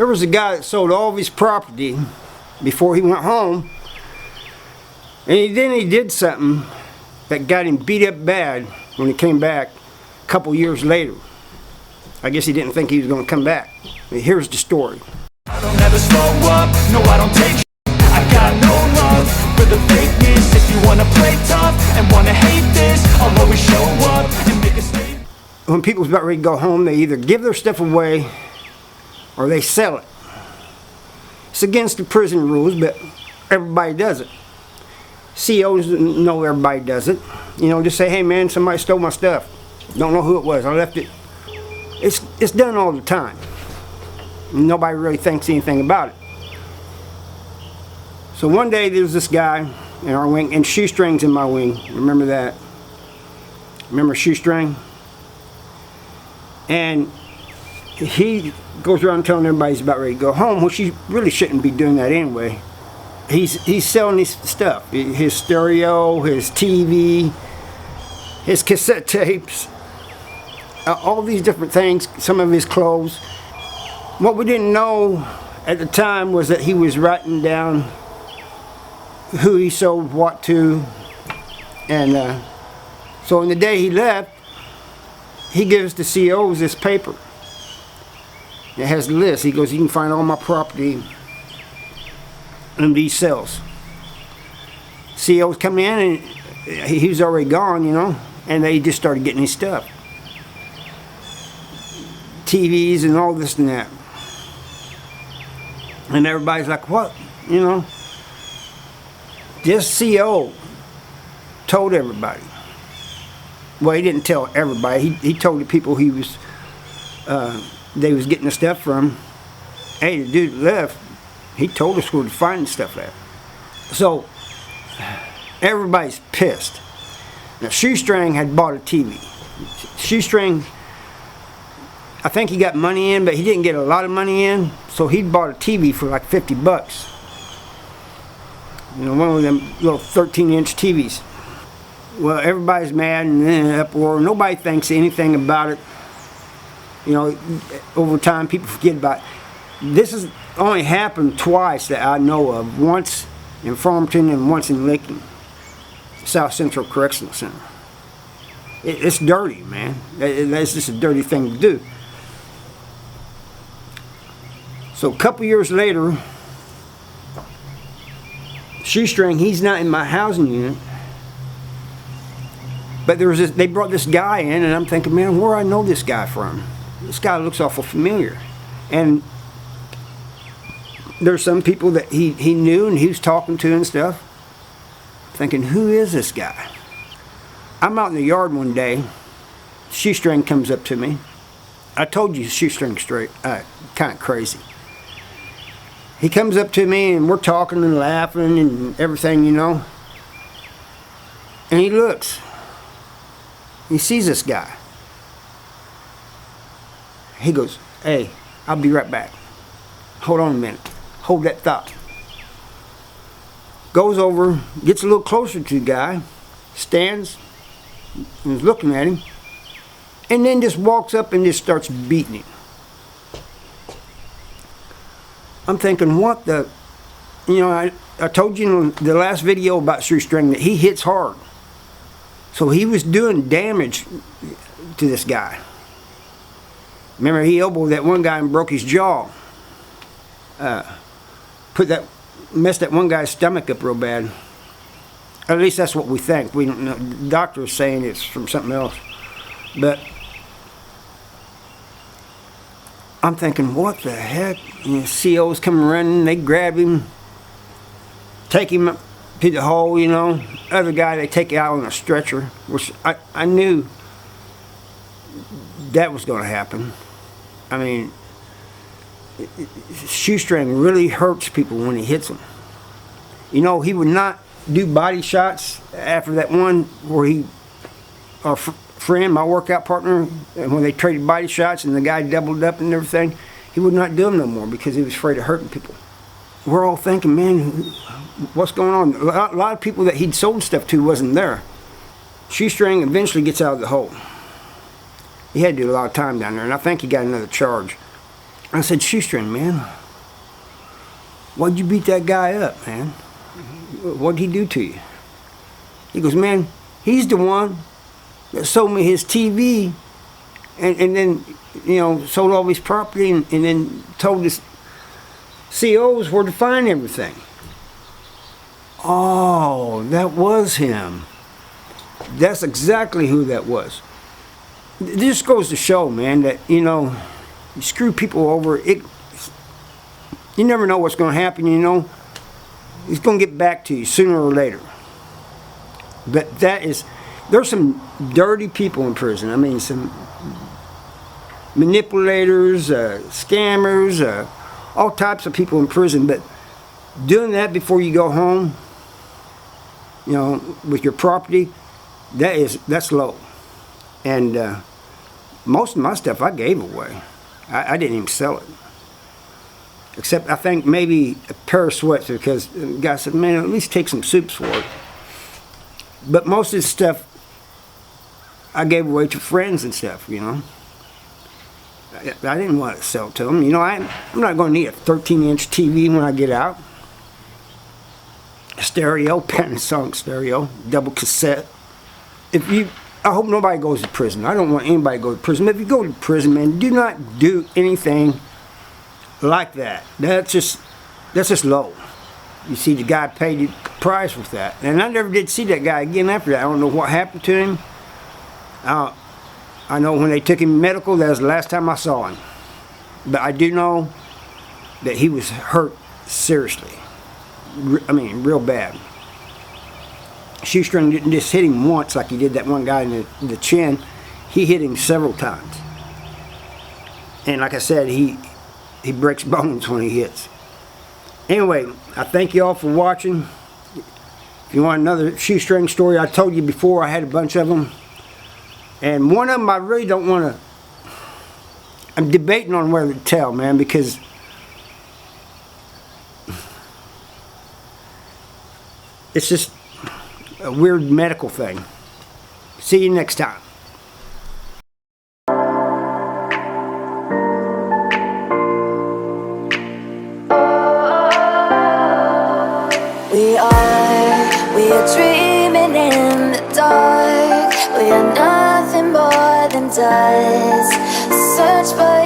There was a guy that sold all of his property before he went home, and then he did something that got him beat up bad when he came back a couple years later. I guess he didn't think he was going to come back. Here's the story. I don't ever slow up, no I don't take shit. I got no love for the fakeness. If you wanna play tough and wanna hate this, I'll always show up and make a statement. When people's about ready to go home, they either give their stuff away or they sell it. It's against the prison rules, but everybody does it. CEOs know everybody does it. You know, just say, hey man, somebody stole my stuff. Don't know who it was, I left it. It's done all the time. Nobody really thinks anything about it. So one day there was this guy in our wing, and Shoestring's in my wing. Remember that? Remember Shoestring? And he goes around telling everybody he's about ready to go home, which he really shouldn't be doing that anyway. He's selling his stuff, his stereo, his TV, his cassette tapes, all these different things, some of his clothes. What we didn't know at the time was that he was writing down who he sold what to, and so on the day he left, he gives the CEOs this paper. It has the list. He goes, you can find all my property in these cells. CEOs come in, and he was already gone, you know, and they just started getting his stuff. TVs and all this and that. And everybody's like, what? You know? This CEO told everybody. Well, he didn't tell everybody. He told the people he was, they was getting the stuff from. Hey, the dude left. He told us where to find the stuff at. So, everybody's pissed. Now, Shoestring had bought a TV. Shoestring, I think he got money in, but he didn't get a lot of money in, so he bought a TV for like 50 bucks. You know, one of them little 13-inch TVs. Well, everybody's mad and in an uproar. Nobody thinks anything about it. You know, over time, people forget about it. This has only happened twice that I know of. Once in Farmington and once in Licking, South Central Correctional Center. It's dirty, man. That's just a dirty thing to do. So a couple years later, Shoestring, he's not in my housing unit, but there was this, they brought this guy in, and I'm thinking, man, where I know this guy from? This guy looks awful familiar. And there's some people that he knew and he was talking to and stuff, thinking, who is this guy? I'm out in the yard one day. Shoestring comes up to me. I told you Shoestring's straight, kind of crazy. He comes up to me and we're talking and laughing and everything, you know. And he looks. He sees this guy. He goes, hey, I'll be right back. Hold on a minute. Hold that thought. Goes over, gets a little closer to the guy, stands, and is looking at him, and then just walks up and just starts beating him. I'm thinking, what the, you know, I told you in the last video about Shoestring that he hits hard. So he was doing damage to this guy. Remember, he elbowed that one guy and broke his jaw. Messed that one guy's stomach up real bad. At least that's what we think. We don't know. The doctor is saying it's from something else. But I'm thinking, what the heck? And the COs come running, they grab him, take him up to the hole, you know. Other guy, they take out on a stretcher, which I knew that was going to happen. I mean, Shoestring really hurts people when he hits them. You know, he would not do body shots after that one where he, our friend, my workout partner, and when they traded body shots and the guy doubled up and everything, he would not do them no more because he was afraid of hurting people. We're all thinking, man, what's going on? A lot of people that he'd sold stuff to wasn't there. Shoestring eventually gets out of the hole. He had to do a lot of time down there, and I think he got another charge. I said, Shoestring, man, why'd you beat that guy up, man? What'd he do to you? He goes, man, he's the one that sold me his TV and then, you know, sold all his property and then told his COs where to find everything. Oh, that was him. That's exactly who that was. This goes to show, man, that, you know, you screw people over, you never know what's going to happen, you know. It's going to get back to you sooner or later. But there's some dirty people in prison. I mean, some manipulators, scammers, all types of people in prison. But doing that before you go home, you know, with your property, that's low. And most of my stuff I gave away. I didn't even sell it. Except I think maybe a pair of sweats, because the guy said, man, at least take some soups for it. But most of the stuff I gave away to friends and stuff, you know. I didn't want to sell it to them. You know, I'm not going to need a 13-inch TV when I get out. A stereo, Panasonic stereo, double cassette. I hope nobody goes to prison. I don't want anybody to go to prison. But if you go to prison, man, do not do anything like that. That's just low. You see, the guy paid the price with that. And I never did see that guy again after that. I don't know what happened to him. I know when they took him medical, that was the last time I saw him. But I do know that he was hurt seriously. I mean, real bad. Shoestring didn't just hit him once like he did that one guy in the chin. He hit him several times. And like I said, he breaks bones when he hits. Anyway, I thank you all for watching. If you want another Shoestring story, I told you before I had a bunch of them. And one of them I really don't want to... I'm debating on whether to tell, man, because... it's just a weird medical thing. See you next time. We are dreaming in the dark. We are nothing more than dust. Search but